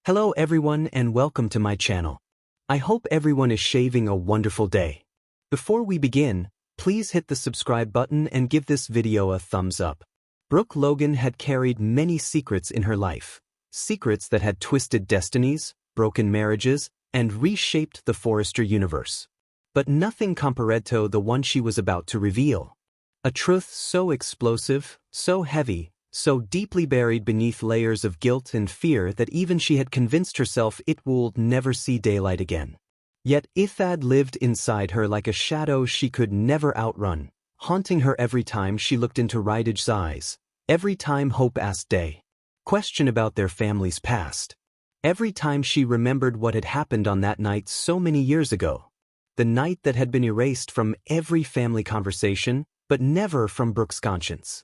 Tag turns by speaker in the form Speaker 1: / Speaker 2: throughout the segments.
Speaker 1: Hello everyone and welcome to my channel. I hope everyone is shaving a wonderful day. Before we begin, please hit the subscribe button and give this video a thumbs up. Brooke Logan had carried many secrets in her life. Secrets that had twisted destinies, broken marriages, and reshaped the Forrester universe. But nothing compared to the one she was about to reveal. A truth so explosive, so heavy, so deeply buried beneath layers of guilt and fear that even she had convinced herself it would never see daylight again. Yet it had lived inside her like a shadow she could never outrun, haunting her every time she looked into Rydij's eyes, every time Hope asked a question about their family's past, every time she remembered what had happened on that night so many years ago, the night that had been erased from every family conversation, but never from Brooke's conscience.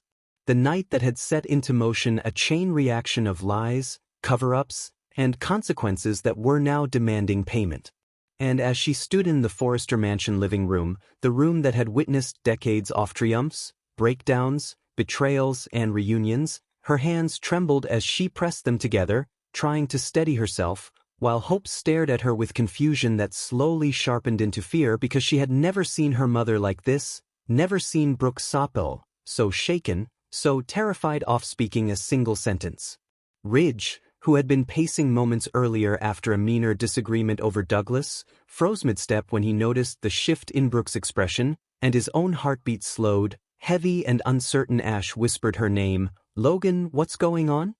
Speaker 1: The night that had set into motion a chain reaction of lies, cover-ups, and consequences that were now demanding payment. And as she stood in the Forrester mansion living room, the room that had witnessed decades of triumphs, breakdowns, betrayals, and reunions, her hands trembled as she pressed them together, trying to steady herself, while Hope stared at her with confusion that slowly sharpened into fear because she had never seen her mother like this, never seen Brooke so shaken, so terrified of speaking a single sentence. Ridge, who had been pacing moments earlier after a minor disagreement over Douglas, froze mid-step when he noticed the shift in Brooke's expression, and his own heartbeat slowed. Heavy and uncertain Ash whispered her name. "Logan, what's going on?"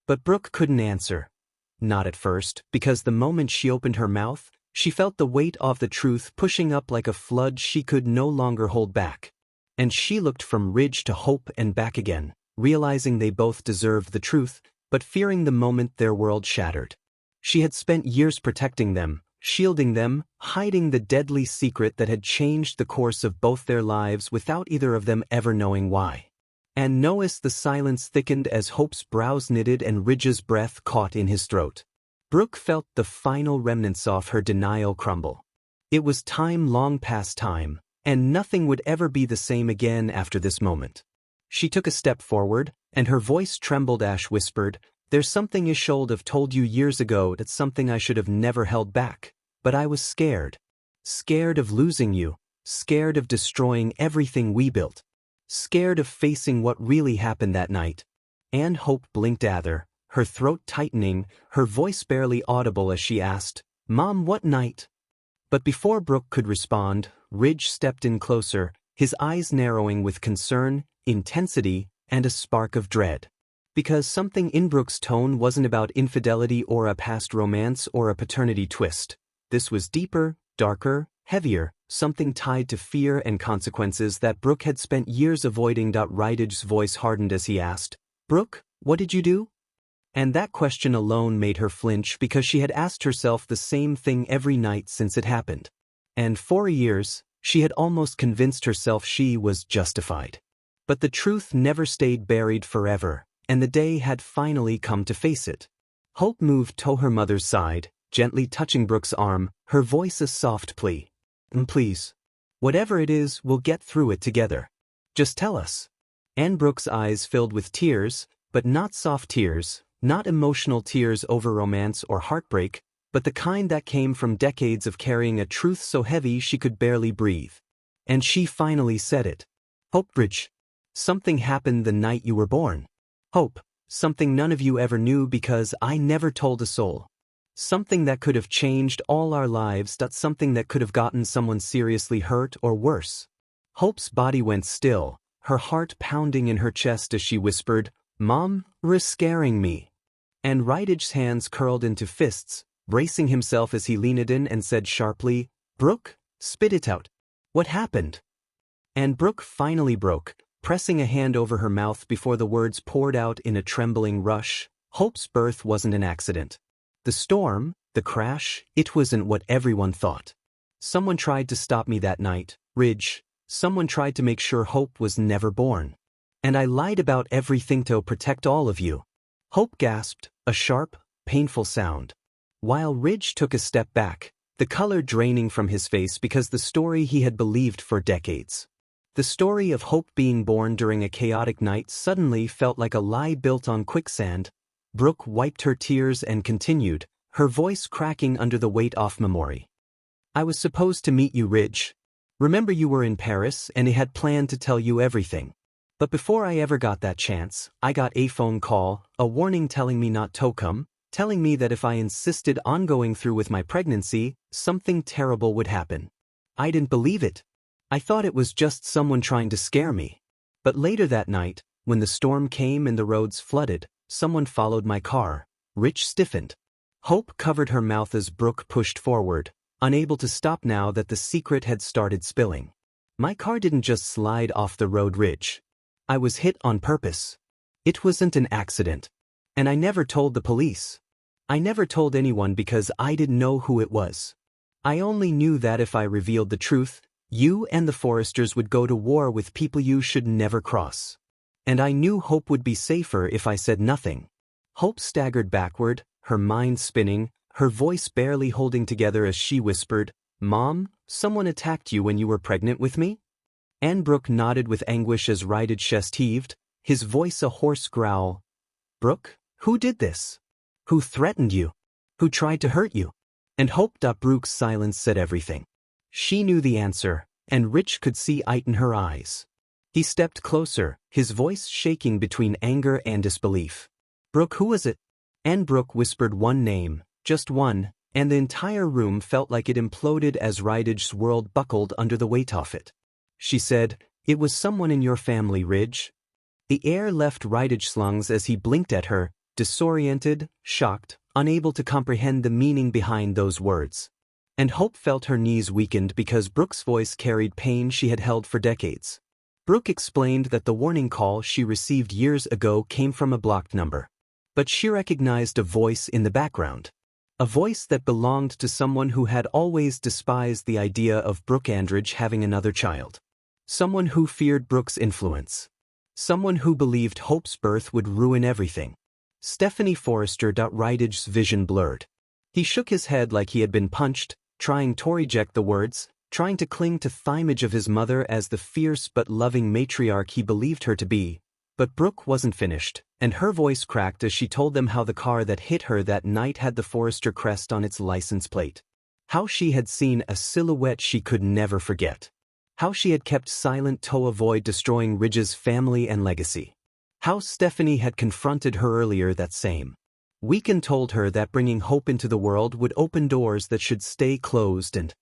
Speaker 1: But Brooke couldn't answer. Not at first, because the moment she opened her mouth, she felt the weight of the truth pushing up like a flood she could no longer hold back. And she looked from Ridge to Hope and back again, realizing they both deserved the truth, but fearing the moment their world shattered. She had spent years protecting them, shielding them, hiding the deadly secret that had changed the course of both their lives without either of them ever knowing why. And noticed the silence thickened as Hope's brows knitted and Ridge's breath caught in his throat. Brooke felt the final remnants of her denial crumble. It was time long past time, and nothing would ever be the same again after this moment. She took a step forward, and her voice trembled. Ash whispered, "There's something I should have told you years ago. That's something I should have never held back. But I was scared. Scared of losing you. Scared of destroying everything we built. Scared of facing what really happened that night." And Hope blinked at her throat tightening, her voice barely audible as she asked, "Mom, what night?" But before Brooke could respond, Ridge stepped in closer, his eyes narrowing with concern, intensity, and a spark of dread. Because something in Brooke's tone wasn't about infidelity or a past romance or a paternity twist. This was deeper, darker, heavier, something tied to fear and consequences that Brooke had spent years avoiding. Rydij's voice hardened as he asked, "Brooke, what did you do?" And that question alone made her flinch because she had asked herself the same thing every night since it happened. And for years, she had almost convinced herself she was justified. But the truth never stayed buried forever, and the day had finally come to face it. Hope moved to her mother's side, gently touching Brooke's arm, her voice a soft plea. "Please. Whatever it is, we'll get through it together. Just tell us." And Brooke's eyes filled with tears, but not soft tears, not emotional tears over romance or heartbreak, but the kind that came from decades of carrying a truth so heavy she could barely breathe. And she finally said it. "Hope, Ridge, something happened the night you were born. Hope, something none of you ever knew because I never told a soul. Something that could have changed all our lives. That's something that could have gotten someone seriously hurt or worse." Hope's body went still, her heart pounding in her chest as she whispered, "Mom, you're scaring me." And Rydij's hands curled into fists, bracing himself as he leaned in and said sharply, "Brooke, spit it out. What happened?" And Brooke finally broke, pressing a hand over her mouth before the words poured out in a trembling rush. Hope's birth wasn't an accident. The storm, the crash, it wasn't what everyone thought. Someone tried to stop me that night, Ridge. Someone tried to make sure Hope was never born. And I lied about everything to protect all of you. Hope gasped, a sharp, painful sound. While Ridge took a step back, the color draining from his face because the story he had believed for decades. The story of Hope being born during a chaotic night suddenly felt like a lie built on quicksand. Brooke wiped her tears and continued, her voice cracking under the weight of memory. I was supposed to meet you, Ridge. Remember you were in Paris and I had planned to tell you everything. But before I ever got that chance, I got a phone call, a warning telling me not to come, telling me that if I insisted on going through with my pregnancy, something terrible would happen. I didn't believe it. I thought it was just someone trying to scare me. But later that night, when the storm came and the roads flooded, someone followed my car. Rich stiffened. Hope covered her mouth as Brooke pushed forward, unable to stop now that the secret had started spilling. My car didn't just slide off the road, Ridge. I was hit on purpose. It wasn't an accident. And I never told the police. I never told anyone because I didn't know who it was. I only knew that if I revealed the truth, you and the Forresters would go to war with people you should never cross. And I knew Hope would be safer if I said nothing. Hope staggered backward, her mind spinning, her voice barely holding together as she whispered, Mom, someone attacked you when you were pregnant with me? And Brooke nodded with anguish as Ryder's chest heaved, his voice a hoarse growl. Brooke, who did this? Who threatened you? Who tried to hurt you? And Hope. Brooke's silence said everything. She knew the answer, and Rich could see it in her eyes. He stepped closer, his voice shaking between anger and disbelief. Brooke, who was it? And Brooke whispered one name, just one, and the entire room felt like it imploded as Ryder's world buckled under the weight of it. She said, It was someone in your family, Ridge. The air left Ryder's lungs as he blinked at her, disoriented, shocked, unable to comprehend the meaning behind those words. And Hope felt her knees weakened because Brooke's voice carried pain she had held for decades. Brooke explained that the warning call she received years ago came from a blocked number. But she recognized a voice in the background. A voice that belonged to someone who had always despised the idea of Brooke Andridge having another child. Someone who feared Brooke's influence. Someone who believed Hope's birth would ruin everything. Stephanie Forrester. Ryder's vision blurred. He shook his head like he had been punched, trying to reject the words, trying to cling to the image of his mother as the fierce but loving matriarch he believed her to be. But Brooke wasn't finished, and her voice cracked as she told them how the car that hit her that night had the Forrester crest on its license plate. How she had seen a silhouette she could never forget. How she had kept silent to avoid destroying Ridge's family and legacy. How Stephanie had confronted her earlier that same weekend, told her that bringing Hope into the world would open doors that should stay closed, and